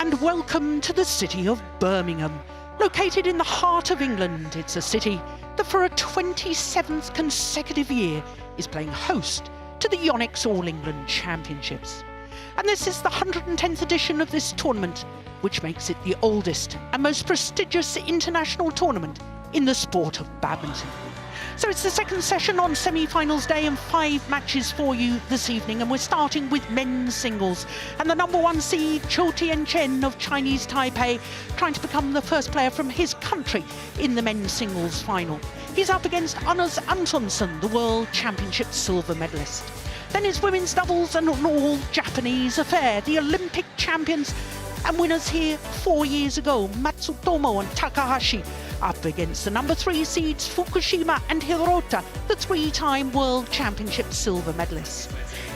and welcome to the city of Birmingham. Located in the heart of England, it's a city that for a 27th consecutive year is playing host to the Yonex All England Championships. And this is the 110th edition of this tournament, which makes it the oldest and most prestigious international tournament in the sport of badminton. So it's the second session on semi-finals day and 5 matches for you this evening, and we're starting with men's singles. And the #1 seed, CHOU Tien Chen of Chinese Taipei, trying to become the first player from his country in the men's singles final. He's up against ANTONSEN, the World Championships silver medalist. Then it's women's doubles and an all-Japanese affair. The Olympic champions and winners here 4 years ago, Matsutomo and Takahashi, up against the #3 seeds Fukushima and Hirota, the 3-time World Championship silver medalists.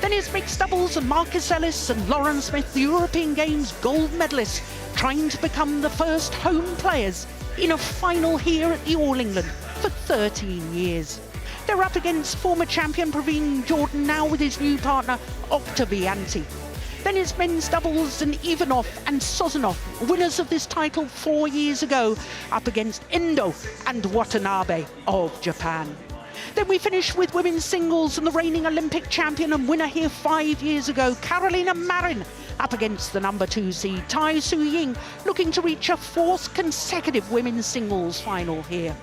Then it's mixed doubles and Marcus Ellis and Lauren Smith, the European Games gold medalists, trying to become the first home players in a final here at the All England for 13 years. They're up against former champion Praveen Jordan, now with his new partner Octavianti. Then it's men's doubles and Ivanov and Sozanov, winners of this title 4 years ago, up against Endo and Watanabe of Japan. Then we finish with women's singles and the reigning Olympic champion and winner here 5 years ago, Carolina Marin, up against the #2 seed Tai Su Ying, looking to reach a 4th consecutive women's singles final here.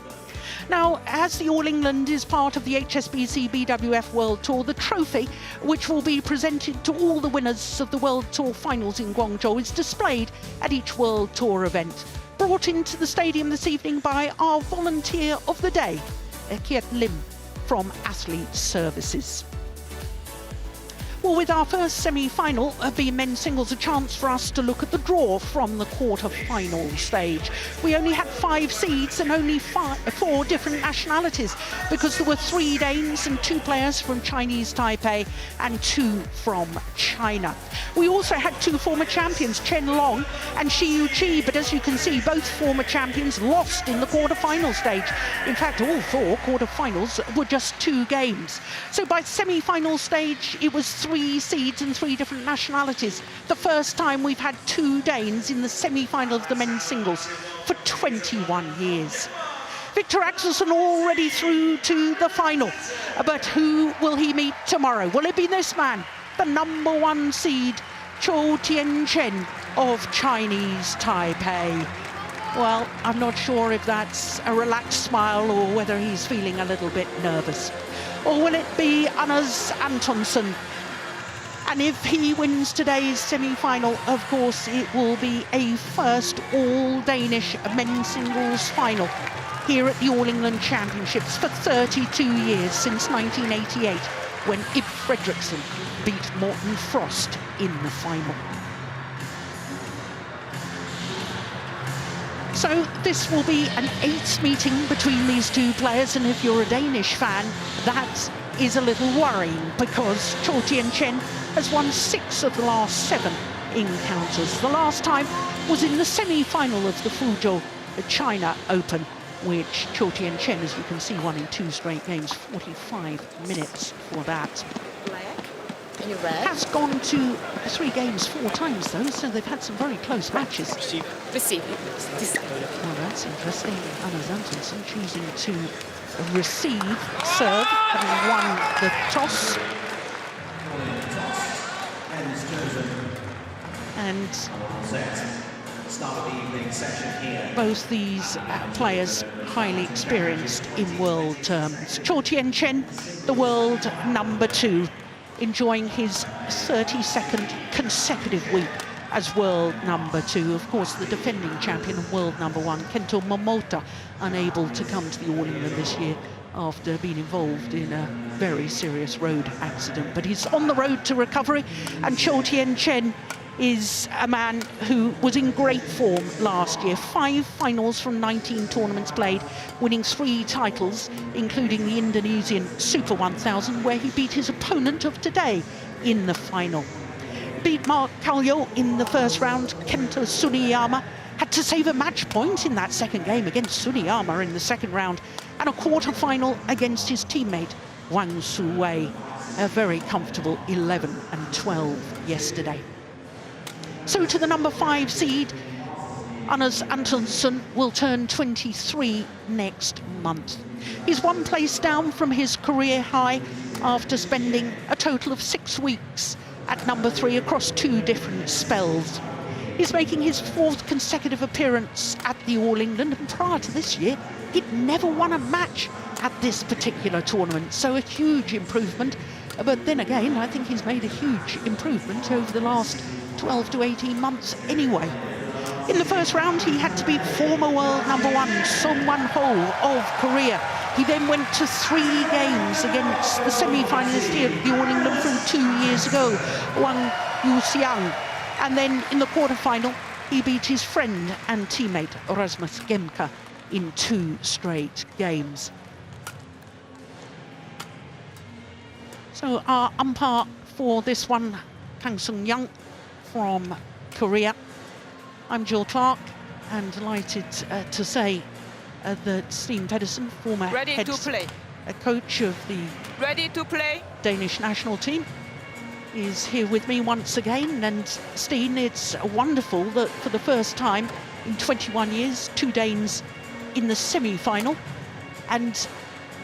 Now, as the All England is part of the HSBC BWF World Tour, the trophy, which will be presented to all the winners of the World Tour finals in Guangzhou, is displayed at each World Tour event. Brought into the stadium this evening by our volunteer of the day, Kiet Lim from Athlete Services. Well, with our first semi-final being men's singles, a chance for us to look at the draw from the quarter-final stage. We only had 5 seeds and only 4 different nationalities, because there were 3 Danes and 2 players from Chinese Taipei and 2 from China. We also had 2 former champions, Chen Long and Xiyu Qi, but as you can see, both former champions lost in the quarter-final stage. In fact, all 4 quarter-finals were just 2 games. So by semi-final stage, it was 3 seeds and 3 different nationalities. The first time we've had 2 Danes in the semi-final of the men's singles for 21 years. Viktor Axelsen already through to the final, but who will he meet tomorrow? Will it be this man, the #1 seed, CHOU Tien Chen of Chinese Taipei? Well, I'm not sure if that's a relaxed smile or whether he's feeling a little bit nervous. Or will it be Anders Antonsen? And if he wins today's semi-final, of course, it will be a first all-Danish men's singles final here at the All England Championships for 32 years, since 1988, when Ib Fredriksson beat Morten Frost in the final. So this will be an 8th meeting between these 2 players, and if you're a Danish fan, that is a little worrying, because CHOU Tien Chen has won 6 of the last 7 encounters. The last time was in the semi-final of the Fuzhou China Open, which CHOU Tien Chen, as you can see, won in 2 straight games, 45 minutes for that. Has gone to 3 games 4 times though, so they've had some very close matches. Receive. Well, that's interesting. Anders Antonsen choosing to receive serve, having won the toss. And both these players highly experienced in world terms. CHOU Tien Chen, the world #2, enjoying his 32nd consecutive week as world #2. Of course, the defending champion and world #1, Kento Momota, unable to come to the All England this year after being involved in a very serious road accident. But he's on the road to recovery, and CHOU Tien Chen is a man who was in great form last year. 5 finals from 19 tournaments played, winning 3 titles, including the Indonesian Super 1000, where he beat his opponent of today in the final. Beat Mark Kallio in the first round. Kento Tsuneyama had to save a match point in that second game against Tsuneyama in the second round, and a quarter-final against his teammate Wang Suwei. A very comfortable 11 and 12 yesterday. So to the number 5 seed, Anders ANTONSEN, will turn 23 next month. He's one place down from his career high after spending a total of 6 weeks at number 3 across 2 different spells. He's making his 4th consecutive appearance at the All England, and prior to this year, he'd never won a match at this particular tournament, so a huge improvement. But then again, I think he's made a huge improvement over the last 12 to 18 months anyway. In the first round, he had to beat former world number 1 Song Won-ho of Korea. He then went to 3 games against the semi-finalist here at the All England from 2 years ago, Wang Yuxiang. And then in the quarter-final, he beat his friend and teammate Rasmus Gemke in 2 straight games. So our umpire for this one, Kang Sung-young from Korea. I'm Jill Clark, and delighted to say that Steen Pedersen, former head coach of the Danish national team, is here with me once again. And Steen, it's wonderful that for the first time in 21 years, 2 Danes in the semi-final, and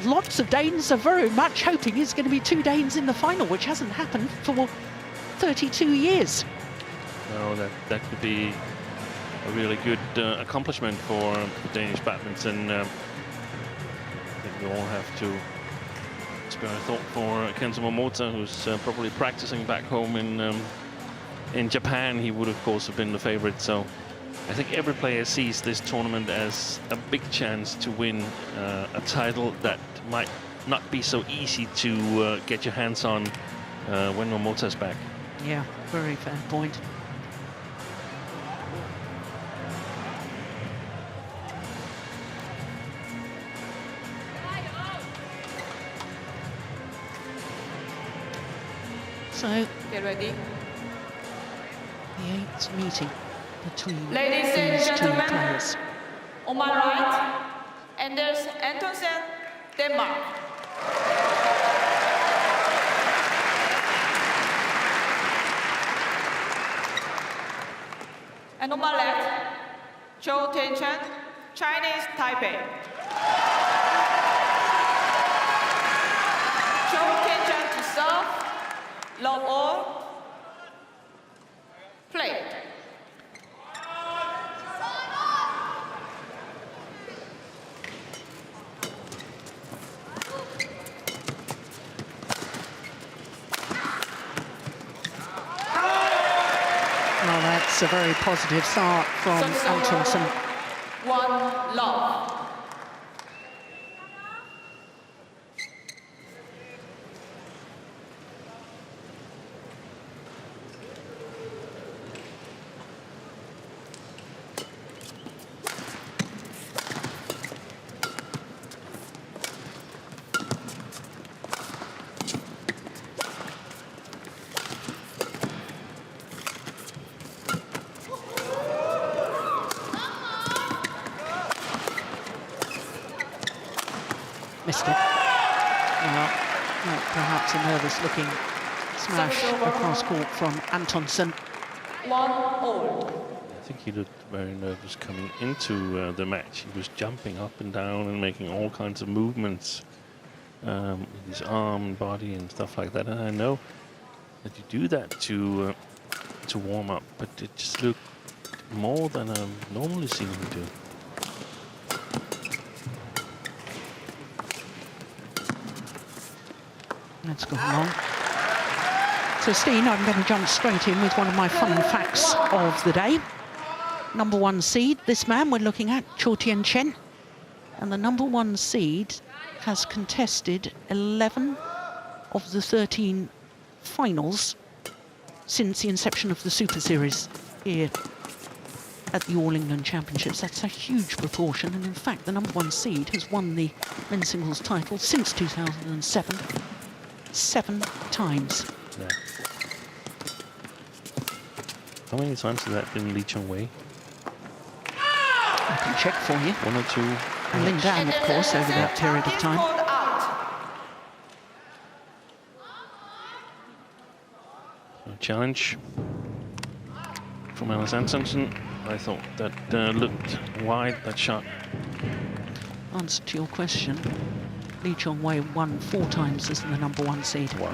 lots of Danes are very much hoping it's going to be 2 Danes in the final, which hasn't happened for 32 years. Well, that could be a really good accomplishment for Danish badminton. I think we all have to spare a thought for Kento Momota, who's probably practicing back home in Japan. He would, of course, have been the favorite. So I think every player sees this tournament as a big chance to win a title that might not be so easy to get your hands on when Momota's back. Yeah, very fair point. So, get ready. The 8th meeting between Ladies and these 2 gentlemen, players. on my right, ANTONSEN, Denmark. And on my left, CHOU Tien Chen, Chinese Taipei. CHOU Tien Chen to serve, love all, play. Well, that's a very positive start from ANTONSEN. 1 love. Missed it. Well, perhaps a nervous-looking smash across court from ANTONSEN. 1-all. I think he looked very nervous coming into the match. He was jumping up and down and making all kinds of movements with his arm and body and stuff like that. And I know that you do that to warm up, but it just looked more than I've normally seen him do. Let's go along. So, Steen, I'm going to jump straight in with one of my fun facts of the day. Number 1 seed, this man we're looking at, CHOU Tien Chen. And the number 1 seed has contested 11 of the 13 finals since the inception of the Super Series here at the All England Championships. That's a huge proportion. And in fact, the number 1 seed has won the men's singles title since 2007. 7 times. Yeah. How many times has that been Lee Chong-wei? I can check for you. 1 or 2? And Lin Dan, of course, over that period of time. A challenge from ANTONSEN. I thought that looked wide, that shot. Answer to your question, Lee Chong-wei won 4 times as the #1 seed. Wow.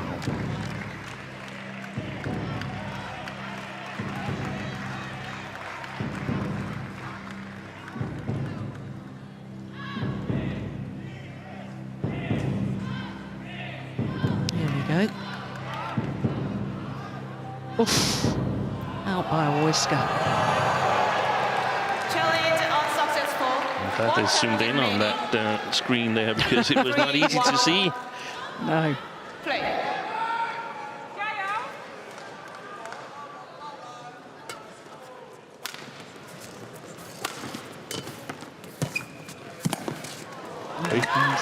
Here we go. Oof. Out by a whisker. Challenge unsuccessful. I'm glad they zoomed in on that screen there because it was not easy to see. No. Play.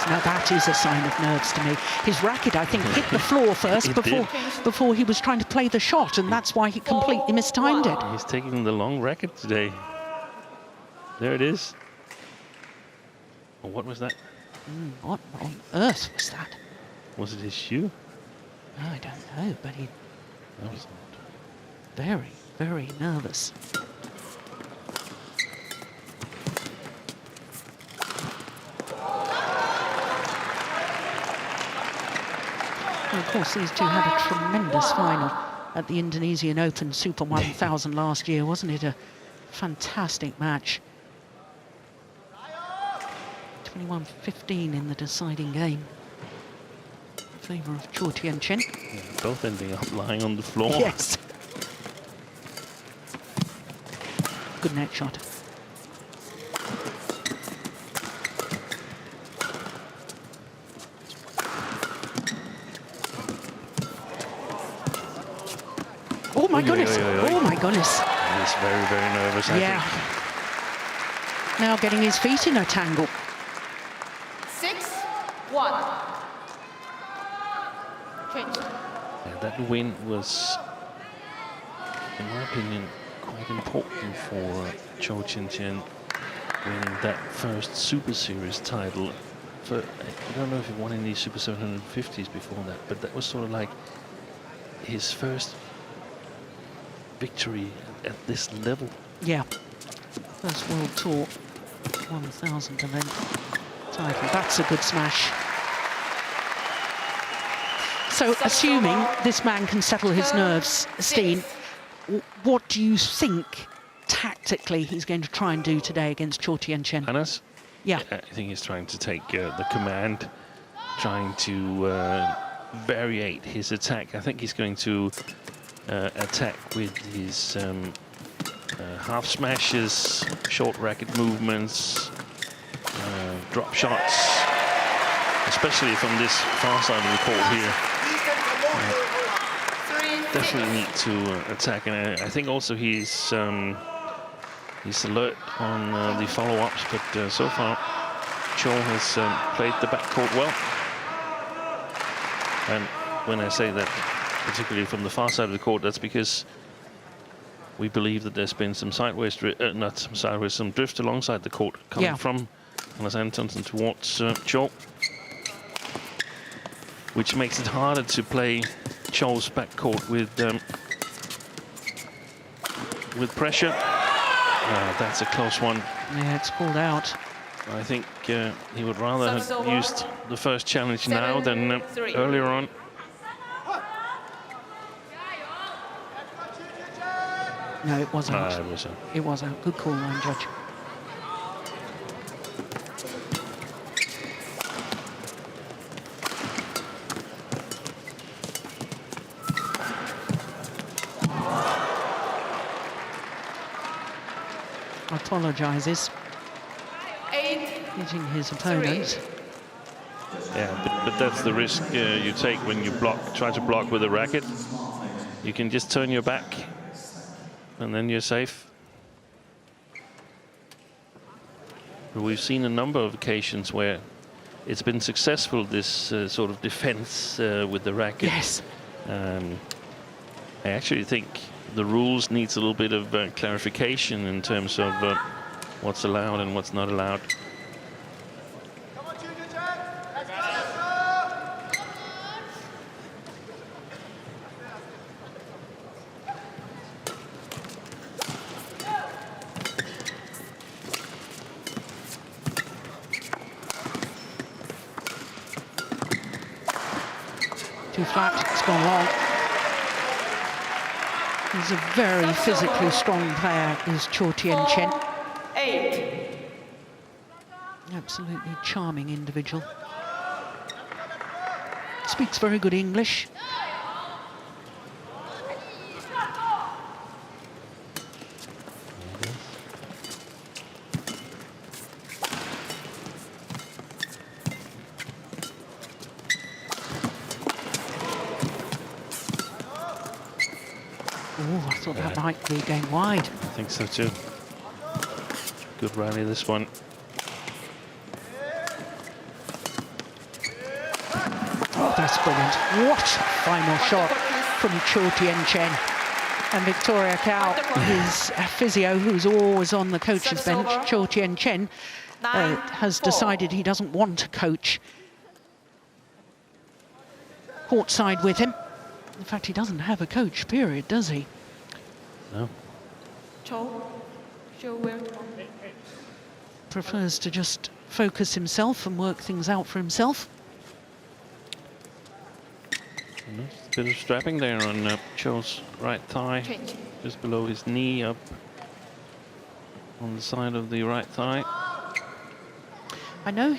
Now that is a sign of nerves to me. His racket, I think, hit the floor first before he was trying to play the shot, and that's why he completely mistimed it. He's taking the long racket today. There it is. Oh, what was that? What on earth was that? Was it his shoe? I don't know, but he That was very, very nervous. And of course, these two had a tremendous final at the Indonesian Open Super 1000 last year, wasn't it? A fantastic match. 21-15 in the deciding game in favour of CHOU Tien Chen. yeah, both ending up lying on the floor. Yes. Good net shot. Oh my goodness! Oh my goodness! He's very, very nervous. I Yeah. think. Now getting his feet in a tangle. 6-1. Change. Yeah, that win was, in my opinion, quite important for CHOU Tien Chen winning that first Super Series title. I don't know if he won any Super 750s before that, but that was sort of like his first victory at this level. Yeah. First World Tour 1000 event title. That's a good smash. So, assuming this man can settle his nerves, Steen, what do you think tactically he's going to try and do today against CHOU Tien Chen? Hannes? Yeah. I think he's trying to take the command, trying to variate his attack. I think he's going to attack with his half smashes, short racket movements, drop shots, especially from this far side of the court here. Definitely need to attack, and I think also he's alert on the follow-ups, but so far CHOU has played the backcourt well. And when I say that, particularly from the far side of the court, that's because we believe that there's been some sideways, not some sideways, some drift alongside the court coming from ANTONSEN towards CHOU, which makes it harder to play CHOU's backcourt with pressure. That's a close one. Yeah, it's pulled out. I think he would rather have used the first challenge now than earlier on. No, it wasn't. It It was out. Good call, line judge. Apologises. Hitting his opponent. Yeah, but that's the risk you take when you try to block with a racket. You can just turn your back, and then you're safe. But we've seen a number of occasions where it's been successful, this sort of defense with the racket. Yes. I actually think the rules needs a little bit of clarification in terms of what's allowed and what's not allowed. flat, it's gone long. He's a very physically strong player, is CHOU Tien Chen. 8. Absolutely charming individual. Speaks very good English. Oh, I thought that might be going wide. I think so too. Good rally, this one. Oh, that's brilliant. What a final shot from CHOU Tien Chen. And Victoria Cao, his physio, who's always on the coach's bench, CHOU Tien Chen, has decided he doesn't want to coach courtside with him. In fact, he doesn't have a coach, period, does he? No. CHOU will. Prefers to just focus himself and work things out for himself. A bit of strapping there on Chou's right thigh, just below his knee, up on the side of the right thigh. I know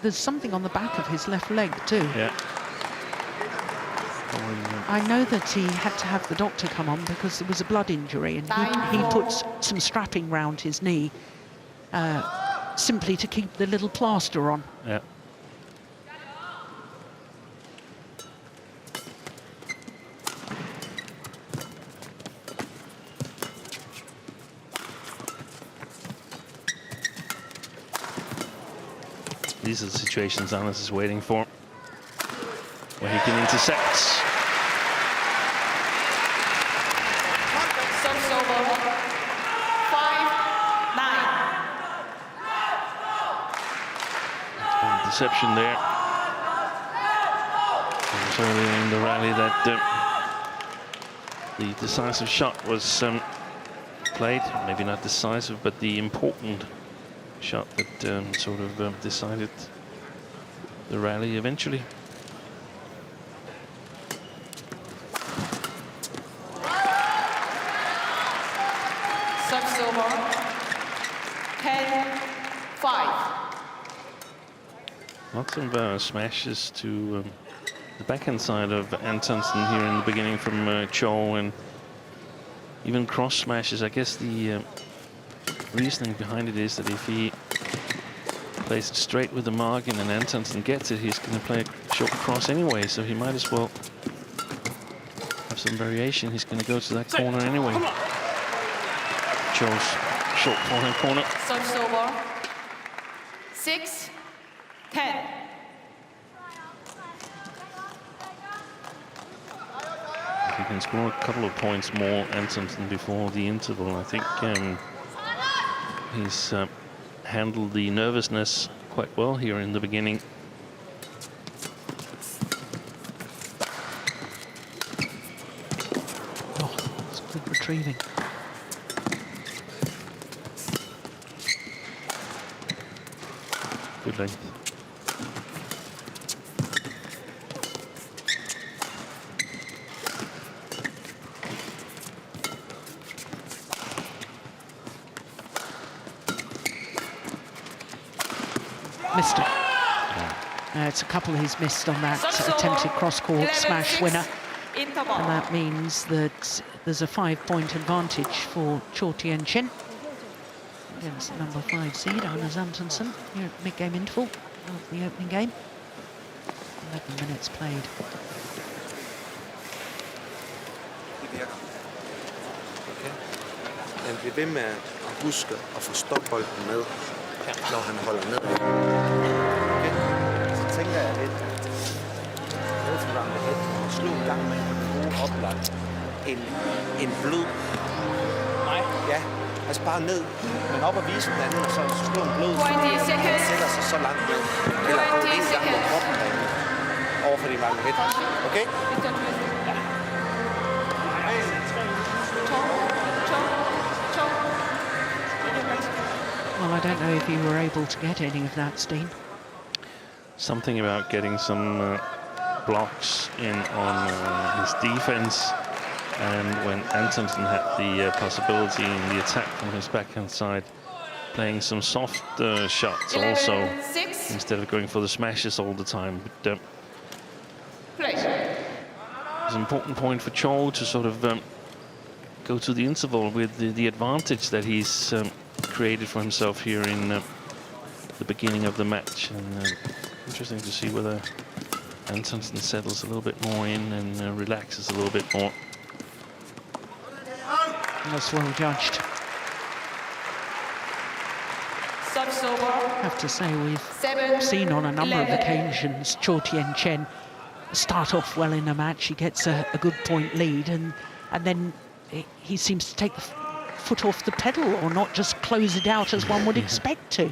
there's something on the back of his left leg too. Yeah. I know that he had to have the doctor come on because there was a blood injury, and he puts some strapping round his knee simply to keep the little plaster on. Yeah. These are the situations Anders is waiting for, where he can intercept. Service over. 5-9. Interception there. It was earlier in the rally that the decisive shot was played. Maybe not decisive, but the important shot that sort of decided the rally eventually. Service over. 10-5. Lots of smashes to the backhand side of Antonsen here in the beginning from Chou, and even cross smashes. I guess the reasoning behind it is that if he plays it straight with the margin and Antonsen gets it, he's going to play a short cross anyway, so he might as well have some variation. He's going to go to that corner anyway. Chou's short forehand corner. Service over. 6-10. If he can score a couple of points more, Antonsen, before the interval, I think he's handled the nervousness quite well here in the beginning. Oh, it's good retrieving. Good length. Missed it. It's a couple he's missed on that attempted cross-court smash winner. And that means that there's a 5-point advantage for CHOU Tien Chen against the number 5 seed, Anders Antonsen, here at mid-game interval of the opening game. 11 minutes played. Okay. Han bliver ved med at huske at få stopbolden med, når han holder ned. Okay. Så tænker jeg lidt, at slå en gang med en god oplagt. En blød. Nej. Ja, altså bare ned, men op og vise den anden, og så slå en blød. Han sætter sig så langt ned. Eller gå en gang med kroppen derinde. Over for de mange hæt. Okay? Well, I don't know if you were able to get any of that, Steen. Something about getting some blocks in on his defense. And when Antonsen had the possibility in the attack from his backhand side, playing some soft shots 11, also, 6. instead of going for the smashes all the time. But it's an important point for CHOU to sort of go to the interval with the advantage that he's created for himself here in the beginning of the match. And interesting to see whether Antonsen settles a little bit more in and relaxes a little bit more. That's well judged. I have to say, we've seen on a number of occasions CHOU Tien Chen start off well in a match. He gets a good point lead, and then he seems to take the foot off the pedal, or not just close it out as one would expect to.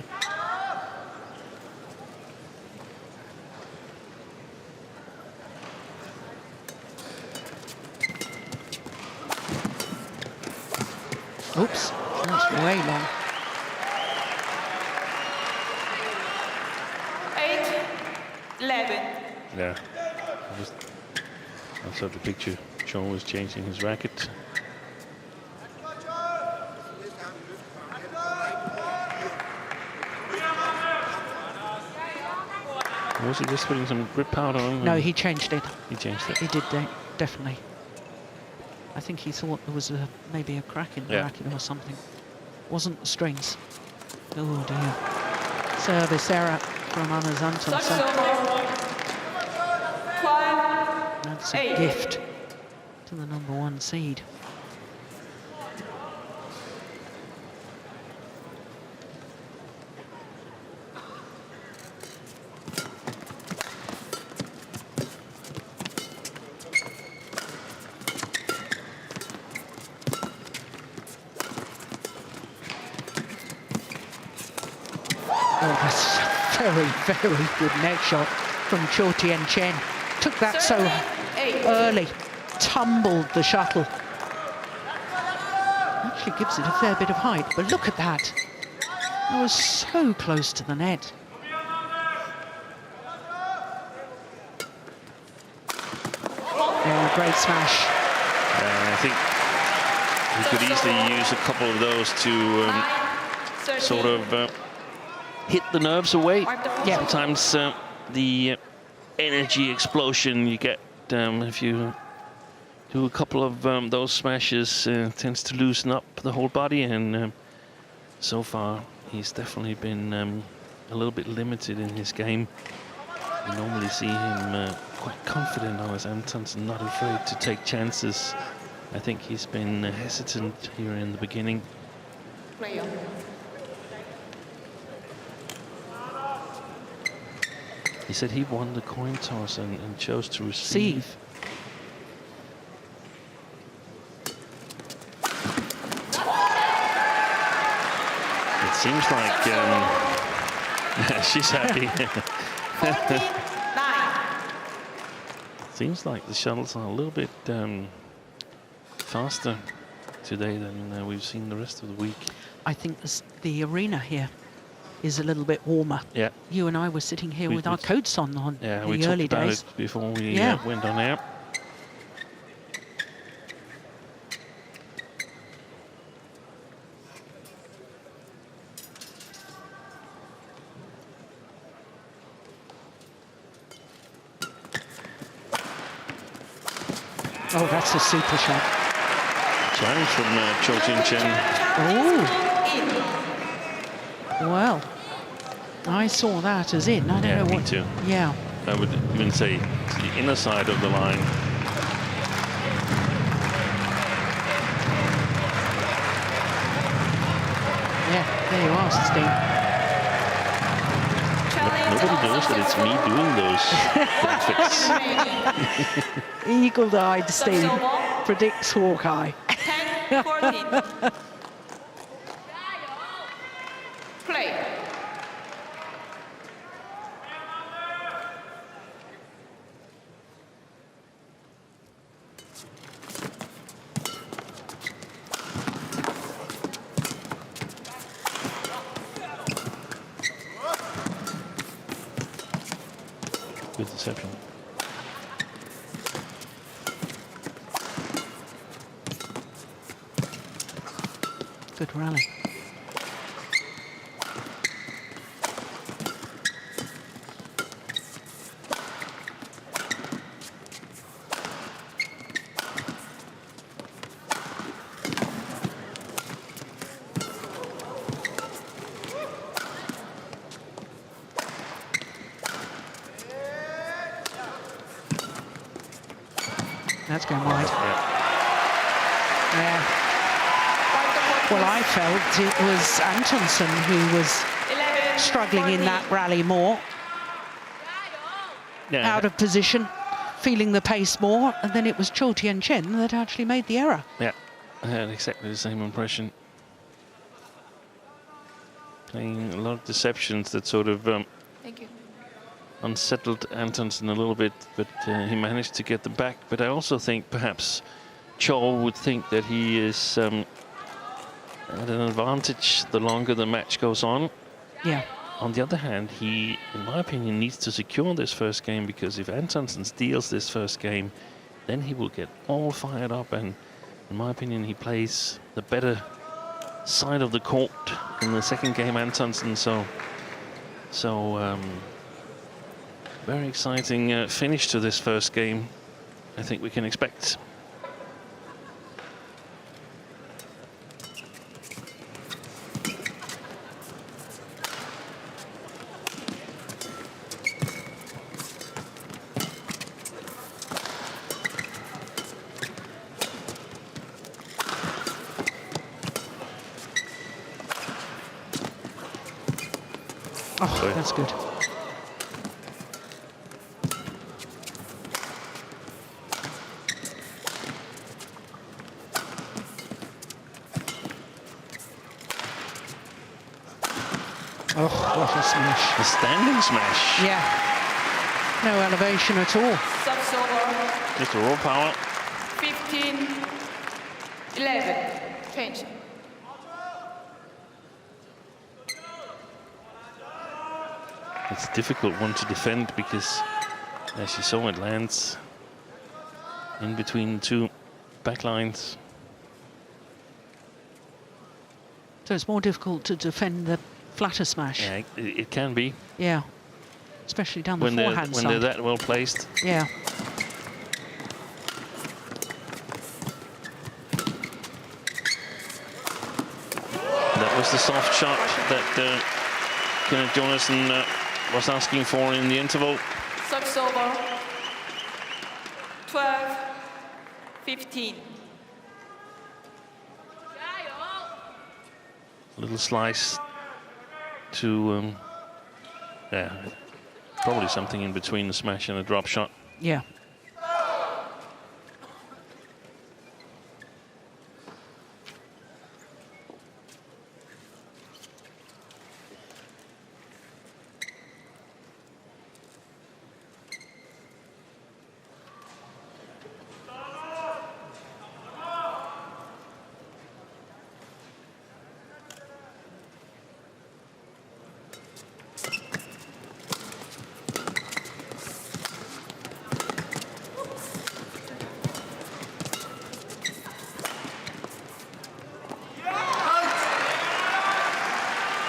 Oops, that's way long. 8-11. Yeah, I saw the picture. CHOU was changing his racket. Was he just putting some grip powder on? No, he changed it. He changed it. He did, definitely. I think he thought there was maybe a crack in the racket or something. Wasn't the strings. Oh dear. Service error from Anders Antonsen. That's a gift to the #1 seed. Oh, that's a very, very good net shot from CHOU Tien Chen. Took that so early, tumbled the shuttle. Actually gives it a fair bit of height, but look at that. That was so close to the net. Yeah, great smash. I think he could easily use a couple of those to sort of hit the nerves away. Yeah. Sometimes the energy explosion you get if you do a couple of those smashes tends to loosen up the whole body, and so far he's definitely been a little bit limited in his game. You normally see him quite confident now as Antonsen, not afraid to take chances. I think he's been hesitant here in the beginning. He said he won the coin toss and chose to receive. It seems like she's happy. 49. Seems like the shuttles are a little bit faster today than we've seen the rest of the week. I think the arena here is a little bit warmer. Yeah. You and I were sitting here with our coats on yeah, in we the early talked about days. it before we went on air. Oh, that's a super shot. Challenge from CHOU Tien Chen. Oh. Well, I saw that as in. I don't know what. Me too. Yeah. I would even say to the inner side of the line. Yeah, there you are, Steve. Nobody knows that it's me doing those graphics. Eagle-eyed Steve predicts Hawkeye. 10-14. Play. Good deception. Good rally. That's going wide. Yeah. Well, I felt it was Antonsen who was struggling in that rally more. Out of position, feeling the pace more, and then it was CHOU Tien Chen that actually made the error. Yeah, I had exactly the same impression. Playing a lot of deceptions that sort of Thank you. unsettled Antonsen a little bit, but he managed to get them back. But I also think perhaps CHOU would think that he is at an advantage the longer the match goes on. Yeah. On the other hand, he, in my opinion, needs to secure this first game, because if Antonsen steals this first game, then he will get all fired up, and in my opinion, he plays the better side of the court in the second game, Antonsen. So very exciting finish to this first game, I think we can expect. Oh, that's good. Oh, what a smash. A standing smash. Yeah. No elevation at all. Subs over. Just a raw power. 15-11. Change. It's a difficult one to defend because, as you saw, it lands in between two backlines. So it's more difficult to defend the flatter smash. Yeah, it can be. Yeah. Especially down the when forehand they're, side. When they're that well placed. Yeah. That was the soft shot that Kenneth Jonasson was asking for in the interval. Subs over. 12-15. A little slice to, yeah, probably something in between the smash and a drop shot. Yeah.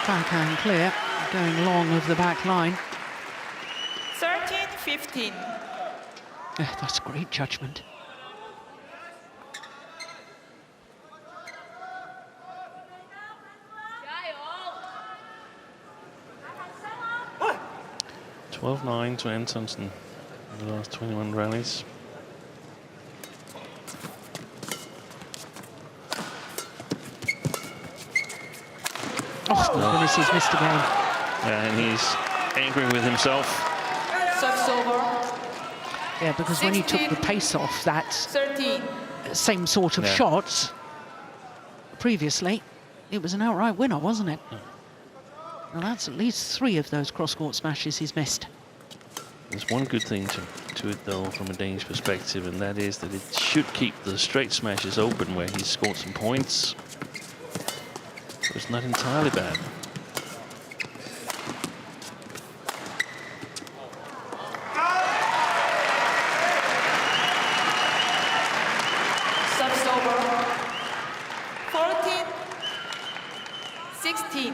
Backhand clear, going long of the back line. 13-15. That's great judgment. Jayo. 12-9 to Antonsen in the last 21 rallies. Oh, goodness, he's missed again. Yeah, and he's angry with himself. Subs over. Yeah, because when he took the 16, pace off that 13. same sort of Yeah. shots previously, it was an outright winner, wasn't it? Now that's at least 3 of those cross-court smashes he's missed. There's one good thing to it, though, from a Danish perspective, and that is that it should keep the straight smashes open where he's scored some points. So it's not entirely bad. Subs over. 16.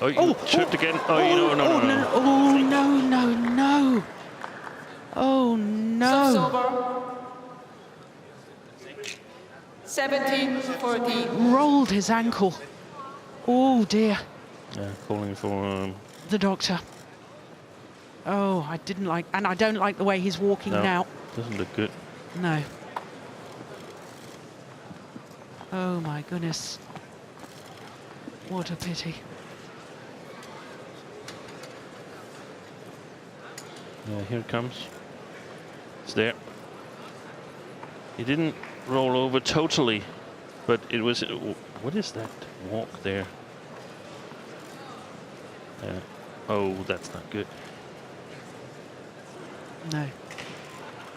Oh, you tripped again. Oh, no. Oh, no. Oh, no. Serve over. 17-14. Rolled his ankle. Oh, dear. Yeah, calling for... The doctor. Oh, I didn't like... And I don't like the way he's walking now. Doesn't look good. No. Oh, my goodness. What a pity. Yeah, here it comes. It's there. He didn't roll over totally, but it was... What is that walk there? Oh, that's not good. No. You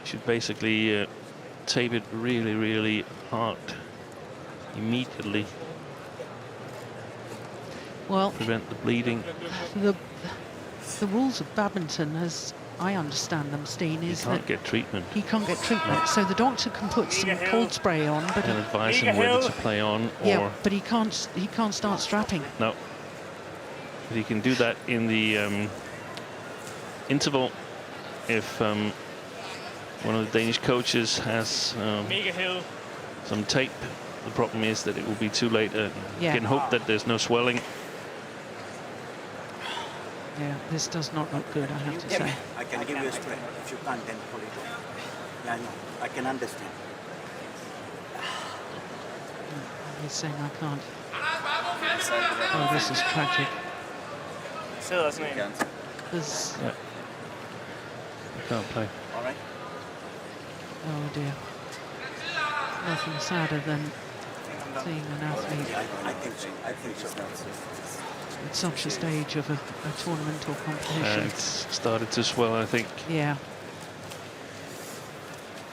should basically tape it really, really hard immediately. Well, Prevent the bleeding. the rules of badminton, as I understand them, Steen, is He can't that get treatment. he can't get treatment. So the doctor can put some cold spray on, but And advise him whether to play on or... yeah, but he can't start strapping. No. But he can do that in the interval if one of the Danish coaches has some tape. The problem is that it will be too late. You can hope that there's no swelling. Yeah, this does not look good, I have to say. I can give you a spray. If you can't, then pull it off. Yeah, I know. I can understand. He's saying I can't. Oh, this is tragic. There's... Yeah. You can't play. All right. Oh dear. Nothing sadder than seeing an athlete I think so. I think so. at such a stage of a tournament or competition. It's started to swell, I think. Yeah.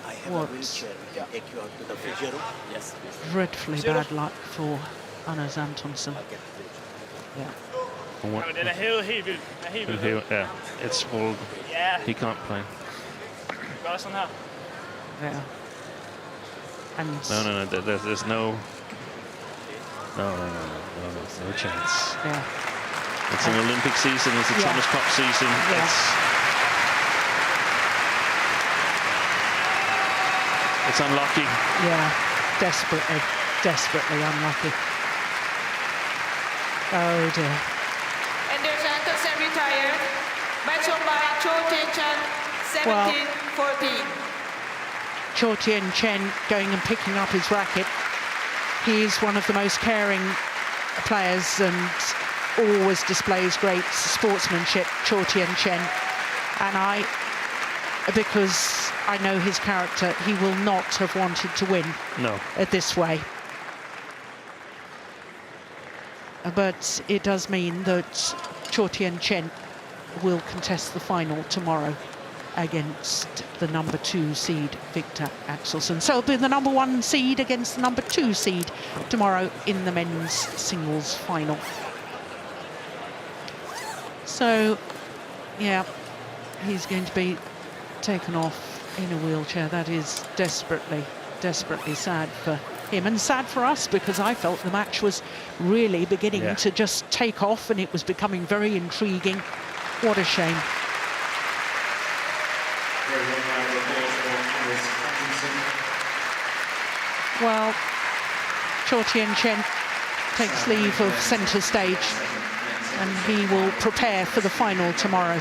I have What? a wheelchair. We can take you out to the physio room. Yes. Dreadfully bad luck for Anders Antonsen. Yeah. What? Yeah, it's all. He can't play. Yeah. And No. There's no. No, there's no chance. yeah. It's an Olympic season. It's a Thomas Cup season. Yeah. It's unlucky. Yeah. Desperately unlucky. Oh dear. Anders Antonsen retired. Match won by CHOU Tien Chen, 17-14. CHOU Tien Chen going and picking up his racket. He is one of the most caring players and always displays great sportsmanship, CHOU Tien Chen. And because I know his character, he will not have wanted to win this way. But it does mean that CHOU Tien Chen will contest the final tomorrow against the number 2 seed Victor Axelsen. So it'll be the number 1 seed against the number 2 seed tomorrow in the men's singles final. So, yeah, he's going to be taken off in a wheelchair. That is desperately sad for him and sad for us, because I felt the match was really beginning to just take off and it was becoming very intriguing. What a shame. Well, CHOU Tien Chen takes leave of centre stage and he will prepare for the final tomorrow.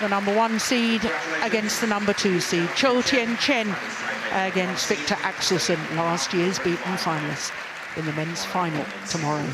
The number 1 seed against the number 2 seed. CHOU Tien Chen against Victor Axelsen, last year's beaten finalist, in the men's final tomorrow.